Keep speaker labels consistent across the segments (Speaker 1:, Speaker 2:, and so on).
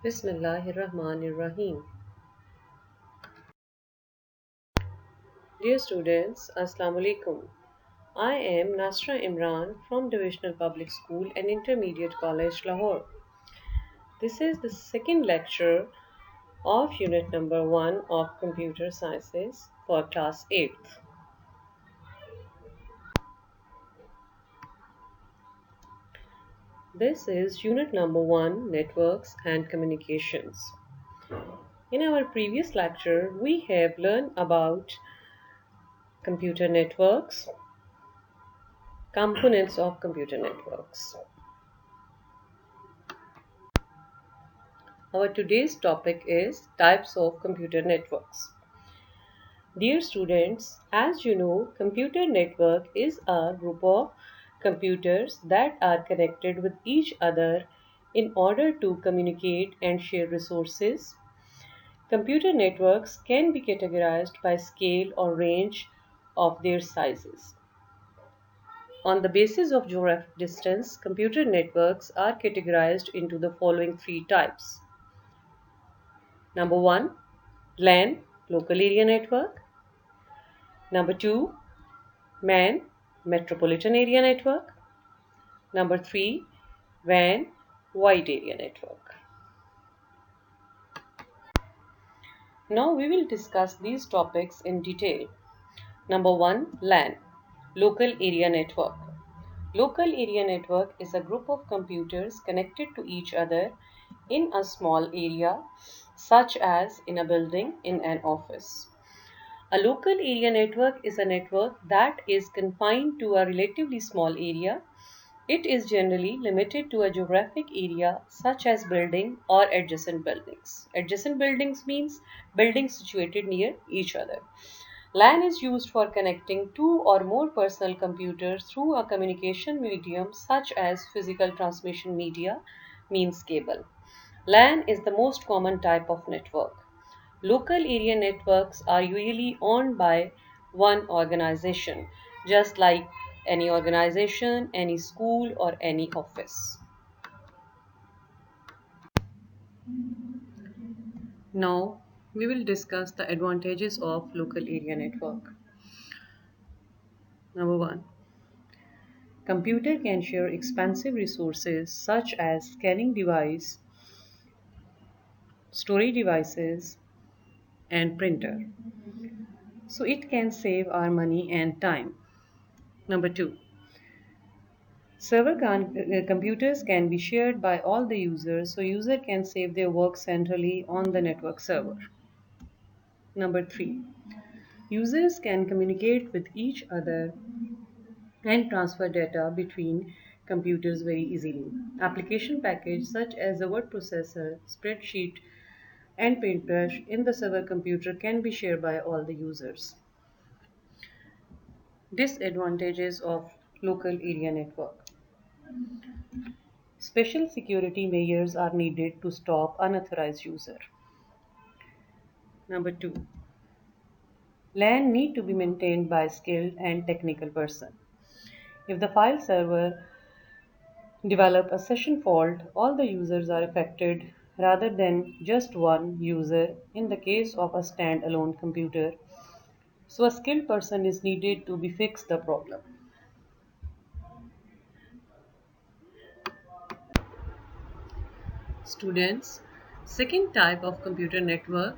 Speaker 1: Bismillahirrahmanirrahim. Dear students, Assalamu alaikum. I am Nasra Imran from Divisional Public School and Intermediate College, Lahore. This is the second lecture of unit number 1 of Computer Sciences for class 8th. This is unit number 1, Networks and Communications. In our previous lecture, we have learned about computer networks, components of computer networks. Our today's topic is types of computer networks. Dear students, as you know, computer network is a group of computers that are connected with each other in order to communicate and share resources. Computer networks can be categorized by scale or range of their sizes. On the basis of geographic distance, computer networks are categorized into the following three types. Number 1, LAN, local area network. Number 2, MAN, Metropolitan Area Network. Number 3, WAN, Wide Area Network. Now we will discuss these topics in detail. Number 1, LAN, Local Area Network. Local Area Network is a group of computers connected to each other in a small area, such as in a building, in an office. A local area network is a network that is confined to a relatively small area. It is generally limited to a geographic area such as building or adjacent buildings. Adjacent buildings means buildings situated near each other. LAN is used for connecting two or more personal computers through a communication medium such as physical transmission media, means cable. LAN is the most common type of network. Local area networks are usually owned by one organization, just like any organization, any school, or any office. Now, we will discuss the advantages of local area network. Number 1. Computer can share expensive resources such as scanning device, storage devices, and printer. So it can save our money and time. Number 2. Computers can be shared by all the users, so user can save their work centrally on the network server. Number 3. Users can communicate with each other and transfer data between computers very easily. Application packages such as the word processor, spreadsheet, and paintbrush in the server computer can be shared by all the users. Disadvantages of local area network. Special security measures are needed to stop unauthorized user. Number 2. LAN need to be maintained by a skilled and technical person. If the file server develop a session fault, all the users are affected rather than just one user in the case of a standalone computer. So a skilled person is needed to be fix the problem. Students, second type of computer network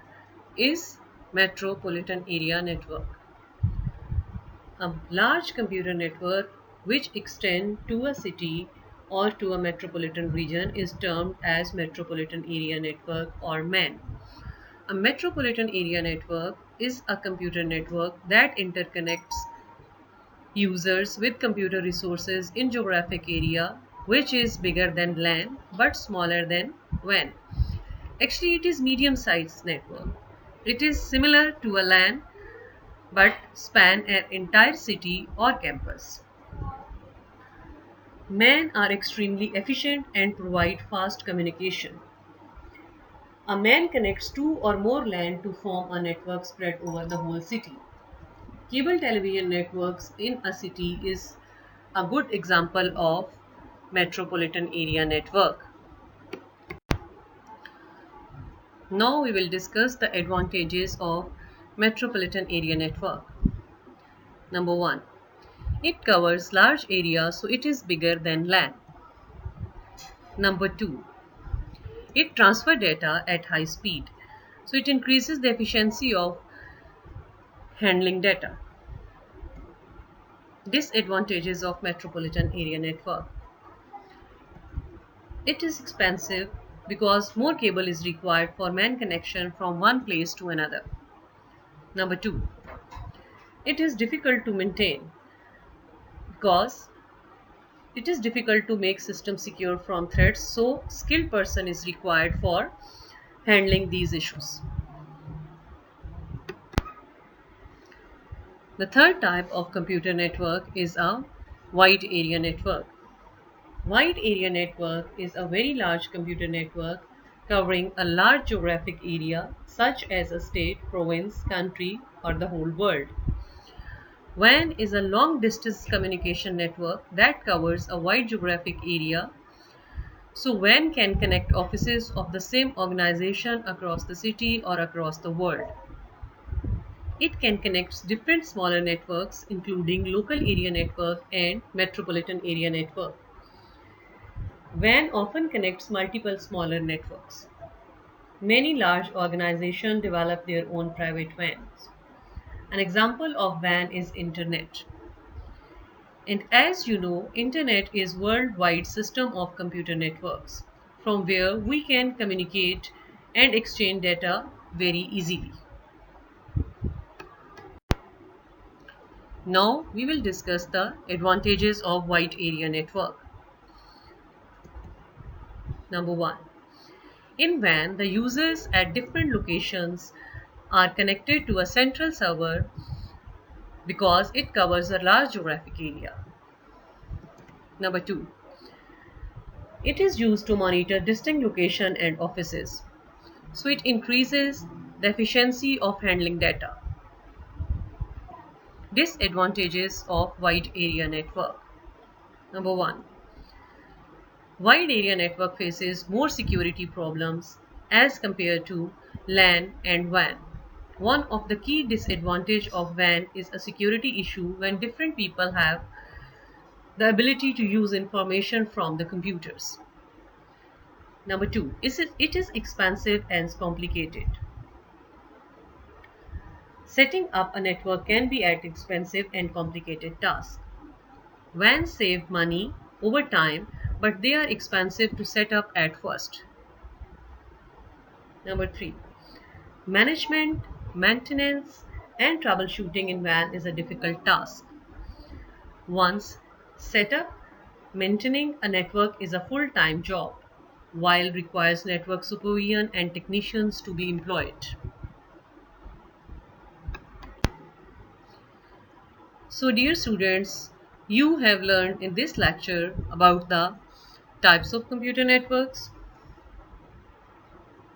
Speaker 1: is Metropolitan Area Network. A large computer network which extend to a city or to a metropolitan region is termed as Metropolitan Area Network or MAN. A metropolitan area network is a computer network that interconnects users with computer resources in geographic area which is bigger than LAN but smaller than WAN. Actually, it is medium-sized network. It is similar to a LAN but span an entire city or campus. MAN are extremely efficient and provide fast communication. A MAN connects two or more LAN to form a network spread over the whole city. Cable television networks in a city is a good example of metropolitan area network. Now we will discuss the advantages of metropolitan area network. Number 1. It covers large areas, so it is bigger than LAN. Number 2. It transfers data at high speed, so it increases the efficiency of handling data. Disadvantages of metropolitan area network. It is expensive because more cable is required for man connection from one place to another. Number 2. It is difficult to maintain because it is difficult to make systems secure from threats, so skilled person is required for handling these issues. The third type of computer network is a wide area network. Wide area network is a very large computer network covering a large geographic area such as a state, province, country, or the whole world. WAN is a long distance communication network that covers a wide geographic area. So WAN can connect offices of the same organization across the city or across the world. It can connect different smaller networks including local area network and metropolitan area network. WAN often connects multiple smaller networks. Many large organizations develop their own private WANs. An example of WAN is Internet. And as you know, Internet is worldwide system of computer networks from where we can communicate and exchange data very easily. Now we will discuss the advantages of wide area network. Number 1. In WAN, the users at different locations are connected to a central server because it covers a large geographic area. Number 2. It is used to monitor distinct locations and offices, so it increases the efficiency of handling data. Disadvantages of wide area network. Number 1. Wide area network faces more security problems as compared to LAN and WAN. One of the key disadvantages of WAN is a security issue when different people have the ability to use information from the computers. Number 2. It is expensive and complicated. Setting up a network can be an expensive and complicated task. WANs save money over time, but they are expensive to set up at first. Number 3. Management, maintenance, and troubleshooting in WAN is a difficult task. Once set up, maintaining a network is a full-time job, while requires network supervision and technicians to be employed. So dear students, you have learned in this lecture about the types of computer networks.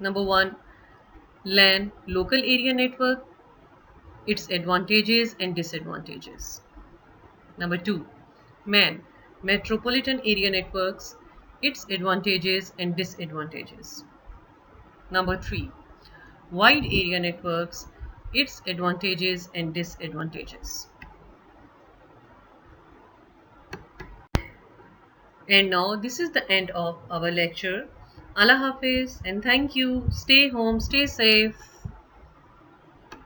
Speaker 1: Number 1. LAN, local area network, its advantages and disadvantages. Number 2. MAN, metropolitan area networks, its advantages and disadvantages. Number 3. Wide area networks, its advantages and disadvantages. And now this is the end of our lecture. Allah Hafiz and thank you. Stay home, stay safe.